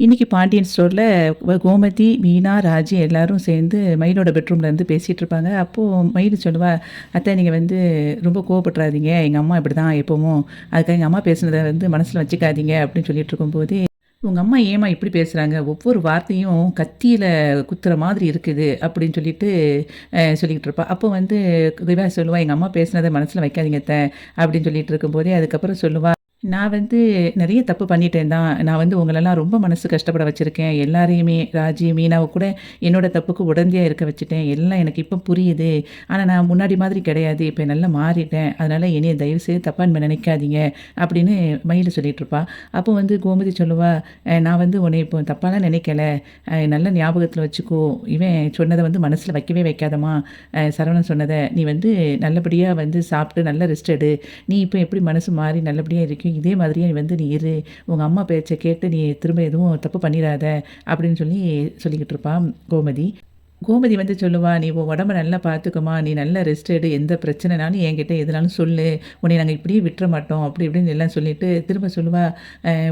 இன்னைக்கு பாண்டியன் ஸ்டோரில் கோமதி, மீனா, ராஜி எல்லாரும் சேர்ந்து மயிலோட பெட்ரூமில் இருந்து பேசிகிட்டு இருப்பாங்க. அப்போது மயில் சொல்லுவா, அத்தை நீங்கள் வந்து ரொம்ப கோவப்பட்டுறாதீங்க, எங்கள் அம்மா இப்படி தான் எப்போவும், அதுக்காக எங்கள் அம்மா பேசுனதை வந்து மனசில் வச்சுக்காதீங்க அப்படின்னு சொல்லிட்டு இருக்கும்போது, உங்கள் அம்மா ஏம்மா இப்படி பேசுகிறாங்க, ஒவ்வொரு வார்த்தையும் கத்தியில் குத்துற மாதிரி இருக்குது அப்படின்னு சொல்லிட்டு சொல்லிக்கிட்டு இருப்பா. அப்போ வந்து இவ சொல்லுவா, எங்கள் அம்மா பேசுனதை மனசில் வைக்காதீங்க அத்தை அப்படின்னு சொல்லிட்டு இருக்கும்போதே, அதுக்கப்புறம் சொல்லுவா, நான் வந்து நெறைய தப்பு பண்ணிட்டேன் தான். நான் வந்து உங்களெல்லாம் ரொம்ப மனசு கஷ்டப்பட வச்சிருக்கேன். எல்லாரையுமே ராஜி, மீனாவ கூட என்னோட தப்புக்கு உடந்தையா இருக்க வச்சுட்டேன். எல்லாம் எனக்கு இப்ப புரியுது. ஆனா நான் முன்னாடி மாதிரி கிடையாது. இப்ப நல்லா மாறிட்டேன். அதனால என்னைய தயவுசெய்து தப்பா நினைக்காதீங்க அப்படின்னு மயிலு சொல்லிட்டுருப்பா. அப்போ வந்து கோமதி சொல்லுவா, நான் வந்து உன்னைய இப்போ தப்பாலாம் நினைக்கல. நல்ல ஞாபகத்துல வச்சுக்கோ. இவன் சொன்னத வந்து மனசுல வைக்கவே வைக்காதம்மா. சரவணன் சொன்னத. நீ வந்து நல்லபடியா வந்து சாப்பிட்டு நல்ல ரெஸ்ட் எடு. நீ இப்போ எப்படி மனசு மாறி நல்லபடியா இருக்கியோ இதே மாதிரியே நீ வந்து நீ இரு. உங்க அம்மா பேச்ச கேட்டு நீ திரும்ப எதுவும் தப்பு பண்ணிறாத அப்படின்னு சொல்லிக்கிட்டு இருப்பா கோமதி. கோமதி வந்து சொல்லுவா, "நீ உன் உடம்ப நல்லா பார்த்துக்கம்மா. நீ நல்லா ரெஸ்ட் எடு. எந்த பிரச்சனைனாலும் என்கிட்ட எதுனாலும் சொல்லு. உன்னைய நாங்க இப்படியே விட்டுற மாட்டோம்." அப்படி இப்படின்னு எல்லாம் சொல்லிட்டு திரும்ப சொல்லுவா,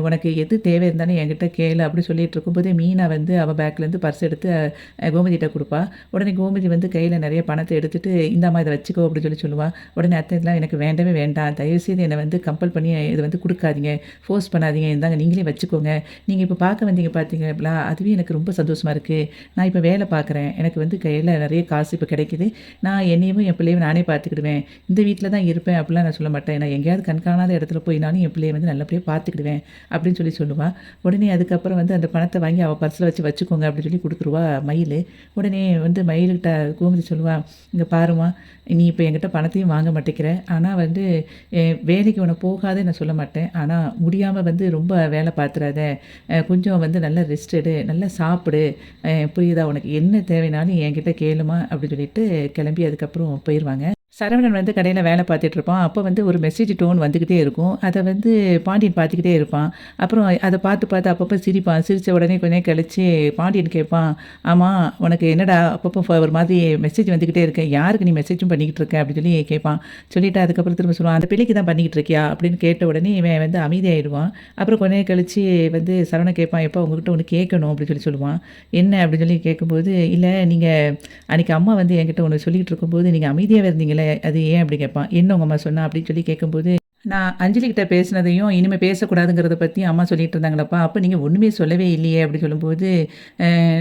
உனக்கு எது தேவை இருந்தாலும் என்கிட்ட கேளு." அப்படி சொல்லிட்டு இருக்கும்போதே மீனா வந்து அவ பேக்லேருந்து பர்ஸ் எடுத்து கோமதிட்ட குடுப்பா. உடனே கோமதி வந்து கையில நெறைய பணத்த எடுத்துட்டு, "இந்தாம்மா இத வச்சுக்கோ." அப்படி சொல்லுவா. உடனே அத்தை, "இதெல்லாம் எனக்கு வேண்டவே வேண்டாம். தயவுசெய்து என்ன வந்து கம்பல் பண்ணி இத வந்து குடுக்காதீங்க. ஃபோர்ஸ் பண்ணாதீங்க. இந்தாங்க நீங்களே வச்சுக்கோங்க. நீங்க இப்ப பார்க்க வந்தீங்க பார்த்தீங்களா, அதுவே எனக்கு ரொம்ப சந்தோஷமா இருக்கு. நான் இப்ப வேலை பார்க்குறேன். எனக்கு வந்து கையில நிறைய காசு இப்போ கிடைக்குது. நான் என்னையும் என் பிள்ளையும் நானே பார்த்துக்கிடுவேன். இந்த வீட்ல தான் இருப்பேன் அப்படிலாம் நான் சொல்ல மாட்டேன். நான் எங்கேயாவது கண்காணாத இடத்துல போயினாலும் என் பிள்ளைய வந்து நல்லபடியா பார்த்துக்கிடுவேன் அப்படின்னு சொல்லுவா. உடனே அதுக்கப்புறம் வந்து அந்த பணத்த வாங்கி அவ பர்ஸ்ல வச்சுக்கோங்க அப்படின்னு சொல்லி குடுத்துருவா மயிலு. உடனே வந்து மயிலுகிட்ட கோமதி சொல்லுவா, "இங்க பாரும்மா, நீ இப்போ என்கிட்ட பணத்தையும் வாங்க மாட்டேங்கிற. ஆனா வந்து வேலைக்கு உன்ன போகாதன்னு நான் சொல்ல மாட்டேன். ஆனா முடியாம வந்து ரொம்ப வேலை பார்த்துறாத. கொஞ்சம் வந்து நல்லா ரெஸ்ட் எடு. நல்லா சாப்பிடு. புரியுதா? உனக்கு என்ன தேவைனாலும் என்கிட்ட கேளும்மா" அப்படி சொல்லிட்டு கிளம்பி அதுக்கப்புறம் போயிருவாங்க. சரவணன் வந்து கடையில வேலை பார்த்துட்டு இருப்பான். அப்போ வந்து ஒரு மெசேஜ் டோன் வந்துக்கிட்டே இருக்கும். அத வந்து பாண்டியன் பார்த்துக்கிட்டே இருப்பான். அப்புறம் அத பார்த்து அப்பப்போ சிரிப்பான். சிரிச்ச உடனே கொஞ்ச நேரம் கழிச்சு பாண்டியன் கேட்பான், "ஆமா, உனக்கு என்னடா அப்பப்போ ஒரு மாதிரி மெசேஜ் வந்துக்கிட்டே இருக்கு. யாருக்கு நீ மெசேஜும் பண்ணிக்கிட்டு இருக்க?" அப்படின்னு சொல்லி கேட்பான். சொல்லிட்டு அதுக்கப்புறம் திரும்ப சொல்லுவான், "அந்த பிள்ளைக்கு தான் பண்ணிக்கிட்டு இருக்கியா?" அப்படின்னு கேட்ட உடனே இவன் வந்து அமைதியாயிடுவான். அப்புறம் கொஞ்ச நேரம் கழிச்சு வந்து சரவணன் கேட்பான், "எப்பா உங்ககிட்ட ஒண்ணு கேட்கணும்." அப்படின்னு சொல்லுவான். "என்ன?" அப்படின்னு சொல்லி கேட்கும்போது, "இல்ல நீங்க அன்னைக்கு அம்மா வந்து என்கிட்ட ஒண்ணு சொல்லிக்கிட்டு இருக்கும்போது, நீங்க அமைதியாவே இருந்தீங்களே, அது ஏன்?" அப்படி கேட்பான். "என்ன உங்க அம்மா சொன்னா?" அப்படின்னு சொல்லி கேட்கும்போது, "நான் அஞ்சலி கிட்ட பேசினதையும், இனிமே பேசக்கூடாதுங்கிறத பத்தி அம்மா சொல்லிட்டு இருந்தாங்களப்பா. அப்ப நீங்க ஒண்ணுமே சொல்லவே இல்லையே." அப்படி சொல்லும்போது,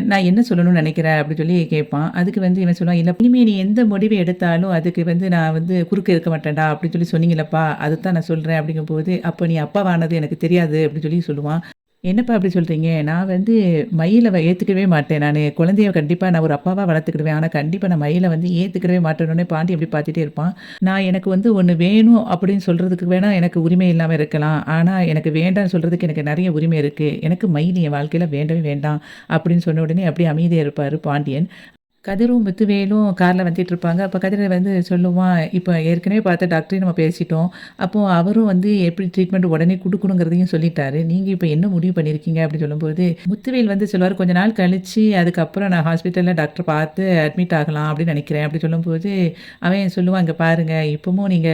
"நான் என்ன சொல்லணும்னு நினைக்கிறேன்?" அப்படி சொல்லி கேட்பான். அதுக்கு வந்து இவன் சொல்லுவான், "இல்ல இனிமே நீ எந்த முடிவு எடுத்தாலும் அதுக்கு வந்து நான் வந்து குறுக்க இருக்க மாட்டேன்டா அப்படின்னு சொல்லி சொன்னீங்களப்பா. அதத்தான் நான் சொல்றேன்." அப்படிங்கும்போது, "அப்ப நீ அப்பாவானது எனக்கு தெரியாது." அப்படின்னு சொல்லி சொல்லுவான். "என்னப்பா அப்படி சொல்றீங்க? நான் வந்து மயில ஏத்துக்கவே மாட்டேன். நானு குழந்தைய கண்டிப்பா நான் ஒரு அப்பாவா வளர்த்துக்கிடுவேன். ஆனா கண்டிப்பா நான் மயில வந்து ஏத்துக்கிடவே மாட்டேன்னோனே" பாண்டி அப்படி பார்த்துட்டே இருப்பான். "நான் எனக்கு வந்து ஒண்ணு வேணும் அப்படின்னு சொல்றதுக்கு வேணா எனக்கு உரிமை இல்லாம இருக்கலாம். ஆனா எனக்கு வேண்டான்னு சொல்றதுக்கு எனக்கு நெறைய உரிமை இருக்கு. எனக்கு மயில் என் வாழ்க்கையில வேண்டவே வேண்டாம்." அப்படின்னு சொன்ன உடனே அப்படியே அமைதியா இருப்பாரு பாண்டியன். கதிரும், முத்துவேலும் கார்ல வந்துட்டுருப்பாங்க. அப்ப கதிர வந்து சொல்லுவான், "இப்ப ஏற்கனவே பார்த்த டாக்டரையும் நம்ம பேசிட்டோம். அப்போ அவரும் வந்து எப்படி ட்ரீட்மெண்ட் உடனே குடுக்கணுங்கிறதையும் சொல்லிட்டாரு. நீங்க இப்ப என்ன முடிவு பண்ணியிருக்கீங்க?" அப்படின்னு சொல்லும்போது, முத்துவேல் வந்து சொல்லுவாரு, "கொஞ்ச நாள் கழிச்சு அதுக்கப்புறம் நான் ஹாஸ்பிட்டல்ல டாக்டர் பார்த்து அட்மிட் ஆகலாம் அப்படின்னு நெனைக்கிறேன்." அப்படி சொல்லும்போது, அவன் சொல்லுவான், "இங்க பாருங்க, இப்பவும் நீங்க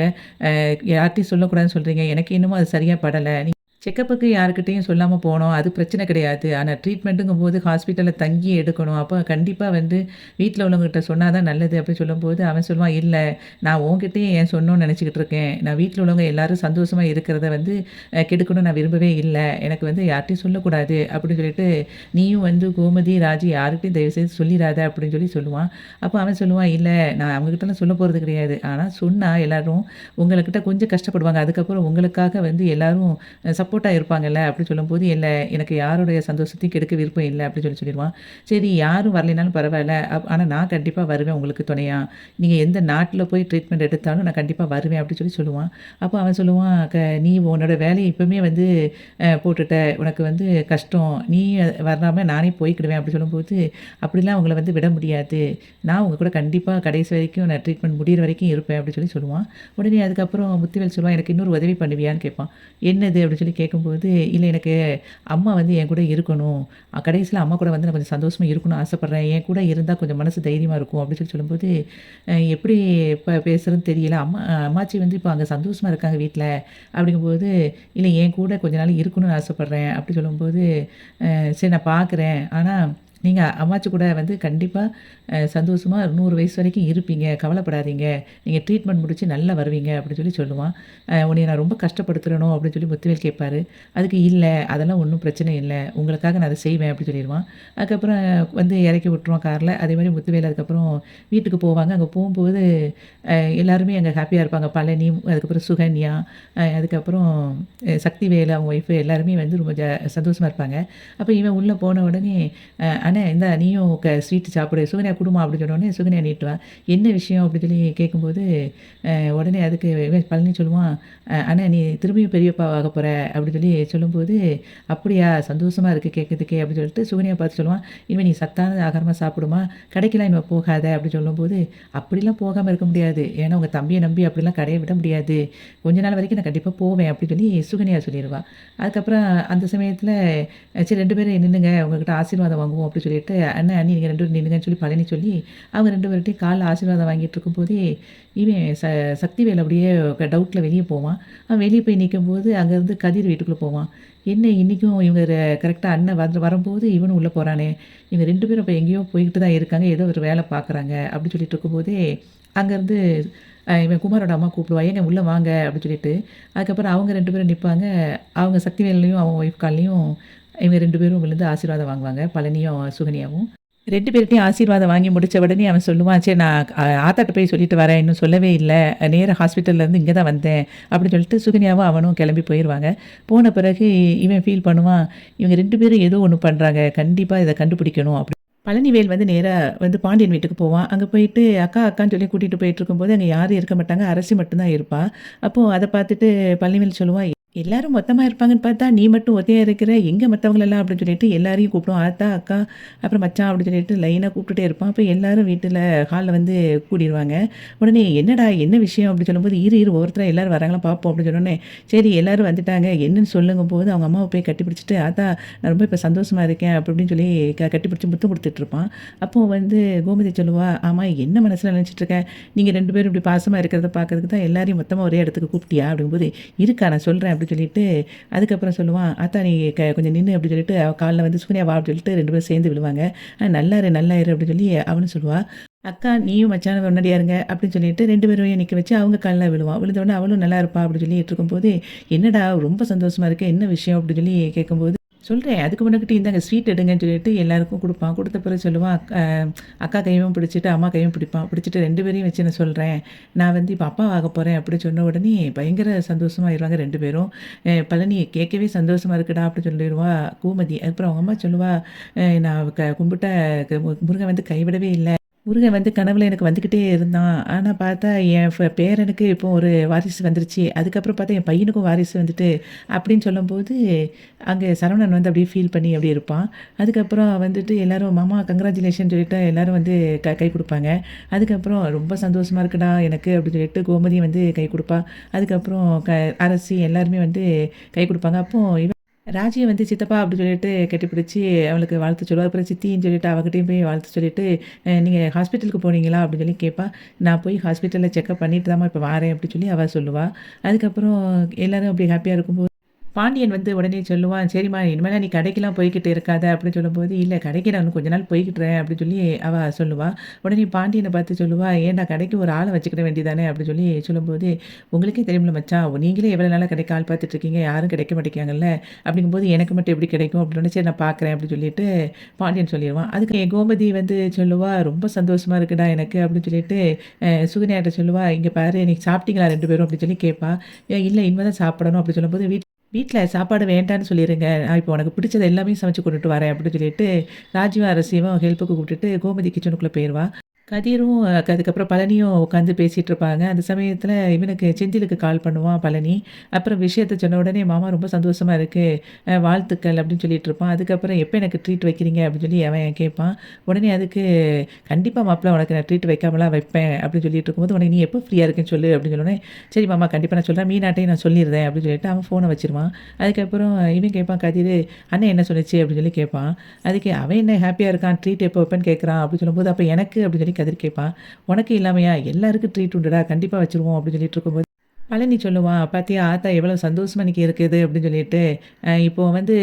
யார்ட்டயும் சொல்லக்கூடாதுன்னு சொல்றீங்க. எனக்கு என்னமோ அது சரியா படல. செக்கப்புக்கு யார்கிட்டயும் சொல்லாம போனோம். அது பிரச்சனை கிடையாது. ஆனா ட்ரீட்மெண்ட்டுங்கும்போது ஹாஸ்பிட்டல்ல தங்கி எடுக்கணும். அப்ப கண்டிப்பா வந்து வீட்ல உள்ளவங்ககிட்ட சொன்னா தான் நல்லது." அப்படி சொல்லும்போது அவன் சொல்லுவான், "இல்ல, நான் உன்கிட்டயே ஏன் சொல்லணும்னு நெனச்சுக்கிட்டு இருக்கேன். நான் வீட்ல உள்ளவங்க எல்லாரும் சந்தோஷமா இருக்கிறத வந்து கெடுக்கணும்னு நான் விரும்பவே இல்ல. எனக்கு வந்து யார்ட்டயும் சொல்லக்கூடாது." அப்படின்னு சொல்லிட்டு, "நீயும் வந்து கோமதி, ராஜி யார்கிட்டயும் தயவுசெய்து சொல்லிறாத." அப்படின்னு சொல்லுவான். அப்ப அவன் சொல்லுவான், "இல்ல, நான் அவங்ககிட்டலாம் சொல்லப் போறது கிடையாது. ஆனா சொன்னா எல்லாரும் உங்ககிட்ட கொஞ்சம் கஷ்டப்படுவாங்க. அதுக்கப்புறம் உங்களுக்காக வந்து எல்லாரும் சப்போர்ட்டா இருப்பாங்கல்ல." அப்படி சொல்லும்போது, "இல்ல, எனக்கு யாருடைய சந்தோஷத்தையும் கெடுக்க விருப்பம் இல்ல." அப்படி சொல்லிருவான். "சரி, யாரும் வரலைனாலும் பரவால்ல. ஆனா நான் கண்டிப்பா வருவேன் உங்களுக்கு துணையா. நீங்க எந்த நாட்ல போய் ட்ரீட்மெண்ட் எடுத்தாலும் நான் கண்டிப்பா வருவேன்." அப்படி சொல்லுவான். அப்போ அவன் சொல்லுவான், "நீ உன்னோட வேலைய இப்பவுமே வந்து போட்டுட்ட. உனக்கு வந்து கஷ்டம். நீ வராம நானே போய்க்கிடுவேன்." அப்படி சொல்லும்போது, "அப்படிலாம் உங்கள வந்து விட முடியாது. நான் உங்க கூட கண்டிப்பா கடைசி வரைக்கும் நான் ட்ரீட்மெண்ட் முடியிற வரைக்கும் இருப்பேன்." அப்படி சொல்லுவான். உடனே அதுக்கப்புறம் முத்துவேல் சொல்லுவான், "எனக்கு இன்னொரு உதவி பண்ணுவியான்னு?" கேட்பான். "என்னது?" அப்படி சொல்லி கேட்கும்போது, "இல்ல எனக்கு அம்மா வந்து என் கூட இருக்கணும். கடைசியில அம்மா கூட வந்து நான் கொஞ்சம் சந்தோஷமா இருக்கணும்னு ஆசைப்படுறேன். என் கூட இருந்தா கொஞ்சம் மனசு தைரியமா இருக்கும்." அப்படின்னு சொல்லும்போது, எப்படி பேசுறதுன்னு தெரியல. அம்மாச்சி வந்து இப்போ அங்க சந்தோஷமா இருக்காங்க வீட்ல. அப்படிங்கும்போது, "இல்ல என் கூட கொஞ்ச நாள் இருக்கணும்னு ஆசைப்படுறேன்." அப்படி சொல்லும்போது, சரி நான் பார்க்குறேன். ஆனா, நீங்க அம்மாச்சி கூட வந்து கண்டிப்பா சந்தோஷமா 100 வயசு வரைக்கும் இருப்பீங்க. கவலைப்படாதீங்க. நீங்க ட்ரீட்மெண்ட் முடிச்சு நல்லா வருவீங்க அப்படின்னு சொல்லி சொல்லுவான். உன்னைய நான் ரொம்ப கஷ்டப்படுத்துறேனோ அப்படின்னு சொல்லி முத்துவேல் கேட்பாரு. அதுக்கு இல்ல அதெல்லாம் ஒண்ணும் பிரச்சனை இல்ல. உங்களுக்காக நான் அத செய்வேன் அப்படின்னு சொல்லிருவான். அதுக்கப்புறம் வந்து இறக்கி விட்டுருவான் கார்ல. அதேமாரி முத்துவேல் அதுக்கப்புறம் வீட்டுக்கு போவாங்க. அங்க போம்போது எல்லாருமே அங்க ஹேப்பியா இருப்பாங்க. பழனி, அதுக்கப்புறம் சுகன்யா, அதுக்கப்புறம் சக்திவேலு அவங்க ஒய்ஃப் எல்லாருமே வந்து ரொம்ப சந்தோஷமா இருப்பாங்க. அப்ப இவன் உள்ள போன உடனே, அண்ணே இந்தா நீயும் ஸ்வீட் சாப்பிடு. சுகன்யா குடும்மா அப்படின்னு சொன்னோனே சுகன்யா நீட்டுவா. என்ன விஷயம் அப்படின்னு சொல்லி கேட்கும்போது, உடனே அதுக்கு இவன் பழனி சொல்லுவான், அண்ணே நீ திரும்பியும் பெரியப்பா ஆகப் போற அப்படின்னு சொல்லி சொல்லும்போது, அப்படியா சந்தோஷமா இருக்கு கேட்கறதுக்கே அப்படின்னு சொல்லிட்டு சுகன்யா பார்த்து சொல்லுவான், இனிமே நீ சத்தான ஆகாரமா சாப்பிடுமா, கடைக்கெல்லாம் இனிமே போகாத அப்படின்னு சொல்லும்போது, அப்படிலாம் போகாம இருக்க முடியாது. ஏன்னா உங்க தம்பிய நம்பி அப்படிலாம் கடைய விட முடியாது. கொஞ்ச நாள் வரைக்கும் நான் கண்டிப்பா போவேன் அப்படின்னு சொல்லி சுகன்யா சொல்லிருவா. அதுக்கப்புறம் அந்த சமயத்துல சரி 2 பேரும் நின்னுங்க உங்ககிட்ட ஆசீர்வாதம் வாங்குவோம் அப்படின்னு சொல்லிட்டு, அண்ணன், அண்ணி நீங்க 2 பேரும் நின்னுங்கன்னு சொல்லி பழனி சொல்லி, அவங்க 2 பேர்ட்டயும் கால்ல ஆசீர்வாதம் வாங்கிட்டு இருக்கும்போதே, இவன் சக்திவேல் அப்படியே டவுட்ல வெளிய போவான். அவன் வெளிய போய் நிக்கும்போது, அங்கேருந்து கதிர் வீட்டுக்குள்ள போவான். என்ன இன்னைக்கும் இவங்க கரெக்ட்டா அண்ணன் வரும்போது இவனும் உள்ள போறானே! இவங்க 2 பேரும் அப்ப எங்கேயோ போய்கிட்டு தான் இருக்காங்க. ஏதோ ஒரு வேல பார்க்குறாங்க அப்படின்னு சொல்லிட்டு இருக்கும்போதே, அங்கேருந்து இவன் குமாரோட அம்மா கூப்பிடுவா, "ஏங்க உள்ள வாங்க" அப்படின்னு சொல்லிட்டு. அதுக்கப்புறம் அவங்க 2 பேரும் நிப்பாங்க. அவங்க சக்திவேல்லையும், அவங்க ஒய்ஃப் கால்லயும் இவங்க 2 பேரும் விழுந்து ஆசீர்வாதம் வாங்குவாங்க. பழனியும், சுகன்யாவும். 2 பேர்ட்டயும் ஆசீர்வாதம் வாங்கி முடிச்ச உடனே அவன் சொல்லுவான், "சரி நான் ஆத்தாட்ட போய் சொல்லிட்டு வரேன். இன்னும் சொல்லவே இல்ல. நேரா ஹாஸ்பிட்டல்லேருந்து இங்க தான் வந்தேன்." அப்படின்னு சொல்லிட்டு சுகன்யாவும் அவனும் கிளம்பி போயிருவாங்க. போன பிறகு இவன் ஃபீல் பண்ணுவான், "இவங்க 2 பேரும் ஏதோ ஒண்ணு பண்றாங்க. கண்டிப்பா இத கண்டுபிடிக்கணும்." அப்படி பழனிவேல் வந்து நேரா வந்து பாண்டியன் வீட்டுக்கு போவான். அங்க போயிட்டு அக்கா, அக்கான்னு சொல்லி கூட்டிட்டு போயிட்டுருக்கும்போது, அங்க யாரும் இருக்க மாட்டாங்க. அரசி மட்டும் தான் இருப்பா. அப்போ அத பார்த்துட்டு பழனிவேல் சொல்லுவான், எல்லாரும் மொத்தமா இருப்பாங்கன்னு பார்த்தா, நீ மட்டும் ஒத்தையா இருக்கிற. எங்க மத்தவங்களெல்லாம் அப்படின்னு சொல்லிட்டு எல்லாரையும் கூப்பிடுவான். ஆத்தா, அக்கா, அப்புறம் மச்சான் அப்படின்னு சொல்லிட்டு லைனா கூப்பிட்டுட்டே இருப்பான். அப்ப எல்லாரும் வீட்டுல ஹால்ல வந்து கூடிருவாங்க. உடனே என்னடா என்ன விஷயம் அப்படின்னு சொல்லும்போது, இரு இரு ஒவ்வொருத்தரா எல்லாரும் வராங்களா பார்ப்போம் அப்படின்னு சொன்னோனே, சரி எல்லாரும் வந்துட்டாங்க. என்னன்னு சொல்லுங்கும்போது, அவங்க அம்மாவ போய் கட்டிப்பிடிச்சுட்டு, ஆத்தா நான் ரொம்ப இப்ப சந்தோஷமா இருக்கேன் அப்படி இப்படின்னு சொல்லி கட்டிப்பிடிச்சு முத்தம் குடுத்துட்டு இருப்பான். அப்போ வந்து கோமதி சொல்லுவா, ஆமா என்ன மனசுல நினைச்சிட்டு இருக்க? நீங்க 2 பேரும் இப்படி பாசமா இருக்கிறத பார்க்கறதுக்கு தான் எல்லாரையும் மொத்தமா ஒரே இடத்துக்கு கூப்பிட்டியா? அப்படிங்கும்போது, இருக்கா நான் சொல்றேன் அப்படின்னு சொல்லிட்டு, அதுக்கப்புறம் சொல்லுவான், "ஆத்தா நீ கொஞ்சம் நின்னு" அப்படின்னு சொல்லிட்டு அவ கால்ல வந்து "சூர்யா வா" அப்படின்னு சொல்லிட்டு 2 பேரும் சேர்ந்து விழுவாங்க. நல்லா இரு, நல்லா இரு" அப்படின்னு சொல்லி அவனும் சொல்லுவா. "அக்கா நீயும் மச்சானும் முன்னாடியா இருங்க" அப்படின்னு சொல்லிட்டு 2 பேரையும் நிக்க வச்சு அவங்க கால்ல விழுவான். விழுந்த உடனே அவளும் நல்லா இருப்பா அப்படின்னு சொல்லிட்டு இருக்கும்போது, "என்னடா ரொம்ப சந்தோஷமா இருக்க, என்ன விஷயம்?" அப்படின்னு சொல்லி கேட்கும்போது, சொல்றேன். அதுக்கு முன்னாடி இந்தாங்க ஸ்வீட் எடுங்கன்னு சொல்லிட்டு எல்லாருக்கும் குடுப்பான். குடுத்த பிறகு சொல்லுவான், அக்கா கையும் பிடிச்சிட்டு, அம்மா கையும் பிடிப்பான். பிடிச்சிட்டு 2 பேரையும் வச்சு நான் சொல்றேன். நான் வந்து இப்ப அப்பா ஆகப் போறேன் அப்படின்னு சொன்ன உடனே பயங்கர சந்தோஷமாயிருவாங்க 2 பேரும். பழனி கேட்கவே சந்தோஷமா இருக்குடா அப்படின்னு சொல்லிருவா கோமதி. அப்புறம் அவங்க அம்மா சொல்லுவா, நான் கும்பிட்ட முருகன் வந்து கைவிடவே இல்ல. முருகன் வந்து கனவுல எனக்கு வந்துக்கிட்டே இருந்தான். ஆனா பார்த்தா என் பேரனுக்கு இப்போ ஒரு வாரிசு வந்துருச்சு. அதுக்கப்புறம் பார்த்தா என் பையனுக்கும் வாரிசு வந்துட்டு அப்படின்னு சொல்லும்போது, அங்க சரவணன் வந்து அப்படியே ஃபீல் பண்ணி அப்படியே இருப்பான். அதுக்கப்புறம் வந்துட்டு எல்லாரும் மாமா கங்கிராச்சுலேஷன் சொல்லிட்டு எல்லாரும் வந்து கை குடுப்பாங்க. அதுக்கப்புறம் ரொம்ப சந்தோஷமா இருக்குடா எனக்கு அப்படின்னு சொல்லிட்டு கோமதியும் வந்து கை குடுப்பா. அதுக்கப்புறம் அரசி எல்லாருமே வந்து கை குடுப்பாங்க. அப்போ ராஜிய வந்து சித்தப்பா அப்படி சொல்லிட்டு கட்டிப்பிடிச்சு அவளுக்கு வாழ்த்து சொல்லுவா. அப்புறம் சித்தின்னு சொல்லிட்டு அவகிட்டயும் போய் வாழ்த்து சொல்லிட்டு, நீங்க ஹாஸ்பிட்டலுக்கு போனீங்களா? அப்படின்னு சொல்லி கேட்பா. நான் போய் ஹாஸ்பிட்டல்ல செக்கப் பண்ணிட்டு தாம்மா இப்ப வாரேன் அப்படின்னு சொல்லி அவ சொல்லுவா. அதுக்கப்புறம் எல்லாரும் அப்படி ஹேப்பியா இருக்கும்போது பாண்டியன் வந்து உடனே சொல்லுவான், "சரிம்மா இனிமேல நீ கடைக்கெல்லாம் போய்க்கிட்டு இருக்காத" அப்படின்னு சொல்லும்போது, "இல்ல கடைக்கு நான் இன்னும் கொஞ்ச நாள் போய்க்கிட்டுறேன்" அப்படின்னு சொல்லி அவ சொல்லுவா. உடனே பாண்டியன பார்த்து சொல்லுவா, "ஏன்டா கடைக்கு ஒரு ஆள வச்சுக்கிட வேண்டியதானே" அப்படின்னு சொல்லி சொல்லும்போது, "உங்களுக்கே தெரியும்ல மச்சான், நீங்களே எவ்வளோ நாளா கடைக்கு ஆள் பார்த்துட்டு இருக்கீங்க, யாரும் கிடைக்க மாட்டேங்கிறாங்கல்ல. அப்படிங்கும்போது எனக்கு மட்டும் எப்படி கிடைக்கும்?" அப்படின்னு "சரி நான் பார்க்குறேன்" அப்படின்னு சொல்லிட்டு பாண்டியன் சொல்லிருவான். அதுக்கு என் கோமதி வந்து சொல்லுவா, "ரொம்ப சந்தோஷமா இருக்குடா எனக்கு" அப்படின்னு சொல்லிட்டு சுகன்யாட்ட சொல்லுவா, "இங்க பாரு இன்னைக்கு சாப்பிட்டீங்களா 2 பேரும்?" அப்படின்னு சொல்லி கேட்பா. "இல்ல இனிமே தான் சாப்பிடணும்" அப்படின்னு சொல்லும்போது, வீட்ல சாப்பாடு வேண்டான்னு சொல்லிருங்க. நான் இப்போ உனக்கு பிடிச்சது எல்லாமே சமைச்சு கொண்டுட்டு வரேன் அப்படின்னு சொல்லிட்டு, ராஜுவும் அரசியும் ஹெல்ப்புக்கு கூப்பிட்டுட்டு கோமதி கிச்சனுக்குள்ள போயிருவா. கதிரும் அதுக்கப்புறம் பழனியும் உட்காந்து பேசிட்டு இருப்பாங்க. அந்த சமயத்தில இவனுக்கு செந்திலுக்கு கால் பண்ணுவான் பழனி. அப்புறம் விஷயத்த சொன்ன உடனே, "மாமா ரொம்ப சந்தோஷமா இருக்கு. வாழ்த்துக்கள்" அப்படின்னு சொல்லிட்டு இருப்பான். அதுக்கப்புறம், "எப்ப எனக்கு ட்ரீட் வைக்கிறீங்க?" அப்படின்னு சொல்லி அவன் கேட்பான். உடனே அதுக்கு, "கண்டிப்பா மாப்ள உனக்கு நான் ட்ரீட் வைக்காமலாம் வைப்பேன்" அப்படின்னு சொல்லிட்டு இருக்கும்போது, "உனக்கு நீ எப்போ ஃப்ரீயா இருக்கேன்னு சொல்லு" அப்படின்னு சொன்னோனே, "சரி மாமா கண்டிப்பா நான் சொல்றேன். மீனாட்டையும் நான் சொல்லிருறேன்" அப்படின்னு சொல்லிட்டு அவன் ஃபோன வச்சுருவான். அதுக்கப்புறம் இவன் கேட்பான் கதிரு, "அண்ணன் என்ன சொன்னுச்சு?" அப்படின்னு சொல்லி கேட்பான். அதுக்கு அவன் என்ன ஹேப்பியா இருக்கான், ட்ரீட் எப்போ வைப்பேன்னு கேட்குறான் அப்படின்னு சொல்லும்போது, "அப்ப எனக்கு?" அப்படின்னு சொல்லி கதிர் கேட்பான். "உனக்கு இல்லாமையா? எல்லாருக்கும் ட்ரீட் உண்டுடா. கண்டிப்பா வச்சுருவோம்" அப்படின்னு சொல்லிட்டு இருக்கும்போது, பழனி சொல்லுவான், "பாத்தியா ஆத்தா எவ்வளோ சந்தோஷமா இன்னைக்கு இருக்குது" அப்படின்னு சொல்லிட்டு. இப்போ வந்து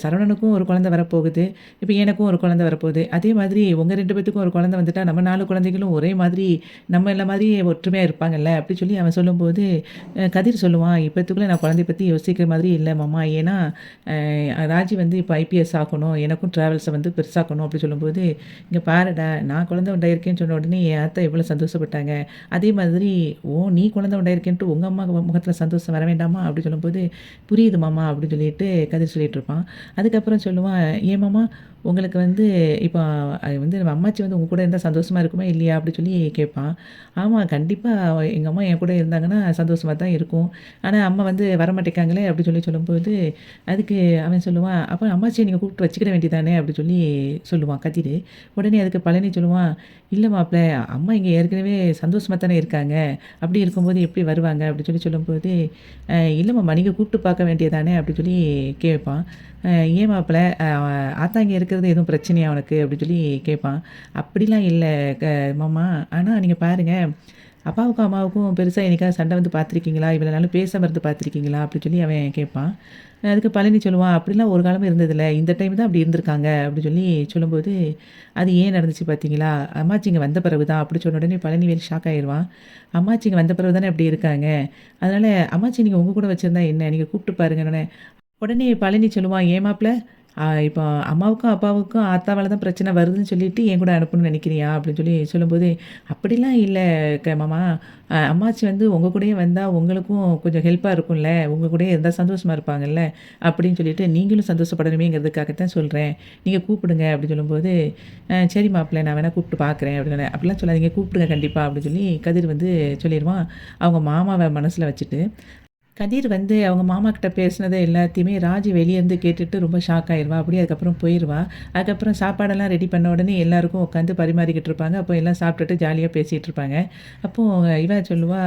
சரவணனுக்கும் ஒரு குழந்தை வரப்போகுது. இப்ப எனக்கும் ஒரு குழந்தை வரப்போகுது. அதே மாதிரி உங்க 2 பேத்துக்கும் ஒரு குழந்தை வந்துட்டா, நம்ம 4 குழந்தைகளும் ஒரே மாதிரி நம்ம எல்லா மாதிரியே ஒற்றுமையா இருப்பாங்கல்ல. அப்படி சொல்லி அவன் சொல்லும்போது, கதிர் சொல்லுவான், "இப்பத்துக்குள்ள நான் குழந்தைய பத்தி யோசிக்கிற மாதிரி இல்ல மாமா. ஏன்னா, ராஜி வந்து இப்போ ஐபிஎஸ் ஆகணும். எனக்கும் ட்ராவல்ஸ வந்து பெருசாக்கணும்" அப்படி சொல்லும்போது, "இங்க பாருடா, நான் குழந்தை உண்டாயிருக்கேன்னு சொன்ன உடனே என் ஆத்தா எவ்வளோ சந்தோஷப்பட்டாங்க. அதே மாதிரி நீ குழந்தை உண்டாயிருக்கேன்ட்டு உங்க அம்மா முகத்துல சந்தோஷம் வர வேண்டாமா?" அப்படி சொல்லும்போது, "புரியுது மாமா" அப்படின்னு சொல்லிட்டு கதிர் சொல்லிட்டு இருப்பான். அதுக்கப்புறம் சொல்லுவான், "ஏன் மாமா உங்களுக்கு வந்து இப்போ வந்து நம்ம அம்மாச்சி வந்து உங்க கூட இருந்தா சந்தோஷமா இருக்குமா இல்லையா?" அப்படி சொல்லி கேட்பான். "ஆமா கண்டிப்பா எங்க அம்மா என் கூட இருந்தாங்கன்னா சந்தோஷமா தான் இருக்கும். ஆனா அம்மா வந்து வரமாட்டேங்காங்களே" அப்படி சொல்லி சொல்லும்போது, அதுக்கு அவன் சொல்லுவான், "அப்ப அம்மாச்சிய நீங்க கூப்பிட்டு வச்சுக்கிட வேண்டியதானே" அப்படி சொல்லி சொல்லுவான் கதிரு. உடனே அதுக்கு பழனி சொல்லுவான், "இல்ல மாப்ள, அம்மா இங்க ஏற்கனவே சந்தோஷமா தானே இருக்காங்க. அப்படி இருக்கும்போது எப்படி வருவாங்க?" அப்படி சொல்லி சொல்லும்போது, "இல்ல மாமா நீங்க கூப்பிட்டு பார்க்க வேண்டியதானே" அப்படி சொல்லி கேட்பான். "ஏன் மாப்பிள ஆத்தா இங்க இருக்கிறது எதுவும் பிரச்சனையா உனக்கு?" அப்படின்னு சொல்லி கேட்பான். "அப்படிலாம் இல்ல க மாமா. ஆனா நீங்க பாருங்க, அப்பாவுக்கும், அம்மாவுக்கும் பெருசா என்னைக்காவது சண்டை வந்து பார்த்துருக்கீங்களா? இவ்வளோ நாளும் பேசாம இருந்து பார்த்துருக்கீங்களா?" அப்படின்னு சொல்லி அவன் கேட்பான். அதுக்கு பழனி சொல்லுவான், "அப்படிலாம் ஒரு காலமும் இருந்ததில்ல. இந்த டைம் தான் அப்படி இருந்திருக்காங்க." அப்படி சொல்லி சொல்லும்போது, "அது ஏன் நடந்துச்சு பார்த்தீங்களா? அம்மாச்சி இங்க வந்த பிறகு தான்." அப்படி சொன்ன உடனே பழனிவேல் ஷாக் ஆயிருவான். "அம்மாச்சி இங்க வந்த பிறகு தானே அப்படி இருக்காங்க. அதனால அம்மாச்சி நீங்க உங்க கூட வச்சிருந்தா என்ன? நீங்க கூப்பிட்டு பாருங்கன்னோனே." உடனே பழனி சொல்லுவான், "ஏன் மாப்ள? இப்போ அம்மாவுக்கும், அப்பாவுக்கும் ஆத்தாவால தான் பிரச்சனை வருதுன்னு சொல்லிட்டு என் கூட அனுப்பணும்னு நெனைக்கிறியா?" அப்படின்னு சொல்லி சொல்லும்போது, "அப்படிலாம் இல்ல மாமா. அம்மாச்சி வந்து உங்க கூடயே வந்தா உங்களுக்கும் கொஞ்சம் ஹெல்ப்பா இருக்கும்ல. உங்க கூடயே இருந்தா சந்தோஷமா இருப்பாங்கல்ல. அப்படின்னு சொல்லிட்டு நீங்களும் சந்தோஷப்படணுமேங்கிறதுக்காக தான் சொல்றேன். நீங்க கூப்பிடுங்க." அப்படின்னு சொல்லும்போது, சரி மாப்ள நான் வேணா கூப்பிட்டு பார்க்குறேன்." அப்படின்னோனே, "அப்படிலாம் சொல்லாதீங்க. கூப்பிடுங்க கண்டிப்பா." அப்படின்னு சொல்லி கதிர் வந்து சொல்லிருவான். அவங்க மாமாவ மனசுல வச்சுட்டு. கதிர் வந்து அவங்க மாமா கிட்ட பேசினது எல்லாத்தையுமே ராஜி வெளிய இருந்து கேட்டுட்டு ரொம்ப ஷாக் ஆயிருவா. அப்படியே அதுக்கப்புறம் போயிருவா. அதுக்கப்புறம் சாப்பாடெல்லாம் ரெடி பண்ண உடனே எல்லாருக்கும் உட்காந்து பரிமாறிக்கிட்டு இருப்பாங்க. அப்போ எல்லாம் சாப்பிட்டுட்டு ஜாலியா பேசிட்டு இருப்பாங்க. அப்போ இவ சொல்லுவா,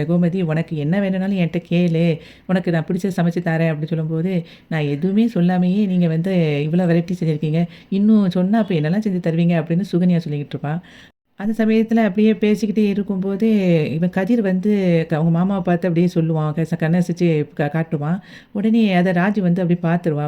கோமதி "உனக்கு என்ன வேணும்னாலும் என்ட்ட கேளு. உனக்கு நான் பிடிச்சத சமைச்சு தரேன்" அப்படின்னு சொல்லும்போது, "நான் எதுவுமே சொல்லாமயே நீங்க வந்து இவ்வளோ வெரைட்டி செஞ்சிருக்கீங்க. இன்னும் சொன்னா அப்ப என்னலாம் செஞ்சு தருவீங்க?" அப்படின்னு சுகன்யா சொல்லிக்கிட்டு இருப்பா. அந்த சமயத்தில அப்படியே பேசிக்கிட்டே இருக்கும்போதே, இவன் கதிர் வந்து அவங்க மாமாவ பார்த்து அப்படியே சொல்லுவான். கண்ணசைச்சு காட்டுவான். உடனே அத ராஜி வந்து அப்படியே பார்த்துருவா.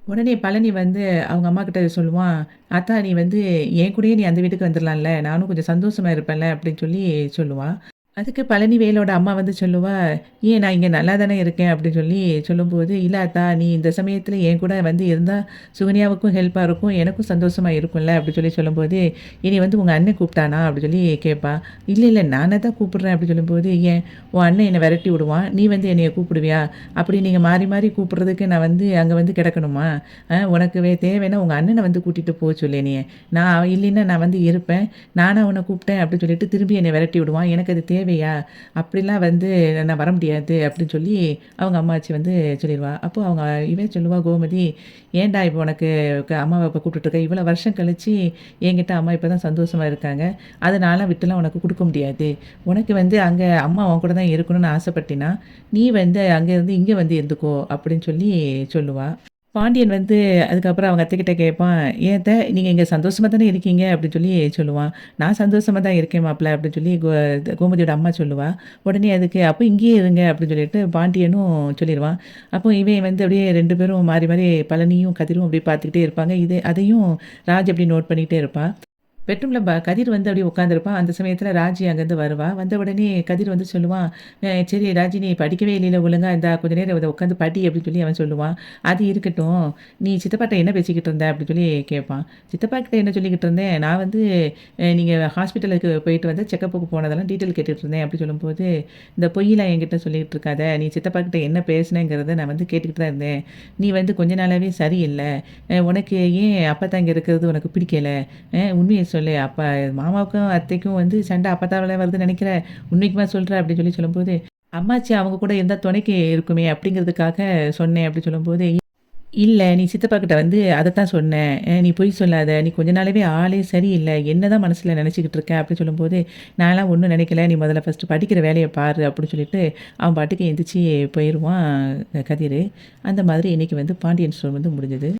உடனே பழனி வந்து அவங்க அம்மாகிட்ட சொல்லுவான், "அத்தா நீ வந்து என் கூடயே நீ அந்த வீட்டுக்கு வந்துரலாம்ல. நானும் கொஞ்சம் சந்தோஷமா இருப்பேன்ல." அப்படின்னு சொல்லி சொல்லுவான். அதுக்கு பழனிவேலோட அம்மா வந்து சொல்லுவா, "ஏன் நான் இங்க நல்லா தானே இருக்கேன்." அப்படின்னு சொல்லி சொல்லும்போது, "இல்ல அத்தா நீ இந்த சமயத்தில என் கூட வந்து இருந்தா சுகன்யாவுக்கும் ஹெல்ப்பா இருக்கும். எனக்கும் சந்தோஷமா இருக்கும்ல." அப்படி சொல்லி சொல்லும்போது, "இனி வந்து உங்க அண்ணன் கூப்பிட்டானா?" அப்படி சொல்லி கேட்பா. "இல்ல, இல்ல நானே தான் கூப்பிடுறேன்." அப்படி சொல்லும்போது, "ஏன் உன் அண்ணன் என்ன விரட்டி விடுவான். நீ வந்து என்னைய கூப்பிடுவியா? அப்படி நீங்க மாறி மாறி கூப்பிடுறதுக்கு நான் வந்து அங்க வந்து கிடக்கணுமா? உனக்கு தேவைன்னா உங்க அண்ணன வந்து கூட்டிட்டு போ சொல்லு என்னைய. நான் இல்லைன்னா நான் வந்து இருப்பேன். நானா உன்ன கூப்பிட்டேன்." அப்படின்னு சொல்லிட்டு திரும்பி என்னை விரட்டி விடுவான். எனக்கு அது தேவையா? அப்படிலாம் வந்து நான் வர முடியாது அப்படின்னு சொல்லி அவங்க அம்மாச்சி வந்து சொல்லிருவா. அப்போ அவங்க இவன் சொல்லுவா கோமதி, "ஏன்டா இப்போ உனக்கு அம்மாவ இப்ப கூப்பிட்டுட்டு இருக்க? இவ்வளோ வருஷம் கழிச்சு என்கிட்ட அம்மா இப்ப தான் சந்தோஷமா இருக்காங்க. அத நான்லாம் விட்டுலாம் உனக்கு குடுக்க முடியாது. உனக்கு வந்து அங்க அம்மா உன் கூட தான் இருக்கணும்னு ஆசைப்பட்டினா, நீ வந்து அங்க இருந்து இங்க வந்து இருந்துக்கோ." அப்படின்னு சொல்லி சொல்லுவா. பாண்டியன் வந்து அதுக்கப்புறம் அவங்க அத்தைக்கிட்ட கேட்பான், "ஏன் அத்த நீங்க இங்க சந்தோஷமா தானே இருக்கீங்க?" அப்படின்னு சொல்லி சொல்லுவான். "நான் சந்தோஷமா தான் இருக்கேன் மாப்ள" அப்படின்னு சொல்லி கோமதியோட அம்மா சொல்லுவா. உடனே அதுக்கு, "அப்ப இங்கேயே இருங்க" அப்படின்னு சொல்லிட்டு பாண்டியனும் சொல்லிருவான். அப்போ இவன் வந்து அப்படியே 2 பேரும் மாறி மாறி பழனியும், கதிரும் அப்படியே பார்த்துக்கிட்டே இருப்பாங்க. அதையும் ராஜ் அப்படியே நோட் பண்ணிக்கிட்டே இருப்பா. பெட்ரூம்ல கதிர் வந்து அப்படியே உட்காந்துருப்பான். அந்த சமயத்தில ராஜி அங்கேருந்து வருவா. வந்த உடனே கதிர் வந்து சொல்லுவான், சரி ராஜி நீ படிக்கவே இல்லைல ஒழுங்கா, இந்தா கொஞ்ச நேரம் இத உட்காந்து படி" அப்படின்னு சொல்லி அவன் சொல்லுவான். "அது இருக்கட்டும், நீ சித்தப்பாட்ட என்ன பேசிக்கிட்டு இருந்த?" அப்படின்னு சொல்லி கேட்பான். "சித்தப்பா கிட்ட என்ன சொல்லிக்கிட்டு இருந்தேன், நான் வந்து நீங்க ஹாஸ்பிட்டலுக்கு போயிட்டு வந்து செக்கப்புக்கு போனதெல்லாம் டீட்டெயில் கேட்டுட்டு இருந்தேன்." அப்படி சொல்லும்போது, "இந்த பொய்யெல்லாம் என்கிட்ட சொல்லிக்கிட்டு இருக்காத. நீ சித்தப்பா கிட்ட என்ன பேசினேங்கிறத நான் வந்து கேட்டுக்கிட்டு தான் இருந்தேன். நீ வந்து கொஞ்ச நாளாவே சரியில்ல. உனக்கு ஏன் அப்பத்தா இங்க இருக்கிறது உனக்கு பிடிக்கல? உண்மைய சொல்லு. அப்ப மாமாவுக்கும், அத்தைக்கும் வந்து சண்டை அப்பத்தால வருதுன்னு நெனைக்கிறேன். உண்மைக்குமா சொல்ற? அப்படின்னு சொல்லும்போது, அம்மாச்சி அவங்க கூட இருந்தா துணைக்கு இருக்குமே அப்படிங்கிறதுக்காக சொன்னேன் அப்படி சொல்லும்போது, இல்ல நீ சித்தப்பா கிட்ட வந்து அதத்தான் சொன்னேன். நீ பொய் சொல்லாத. நீ கொஞ்ச நாளாவே ஆளே சரியில்ல. என்னதான் மனசுல நெனச்சுக்கிட்டு இருக்க? அப்படின்னு சொல்லும்போது, நான்லாம் ஒண்ணும் நெனைக்கல. நீ முதல்ல ஃபர்ஸ்ட்டு படிக்கிற வேலைய பாரு அப்படின்னு சொல்லிட்டு, அவன் பாட்டுக்கு எந்திரிச்சு போயிருவான் கதிரு. அந்த மாதிரி இன்னைக்கு வந்து பாண்டியன் ஸ்டோர் வந்து முடிஞ்சது.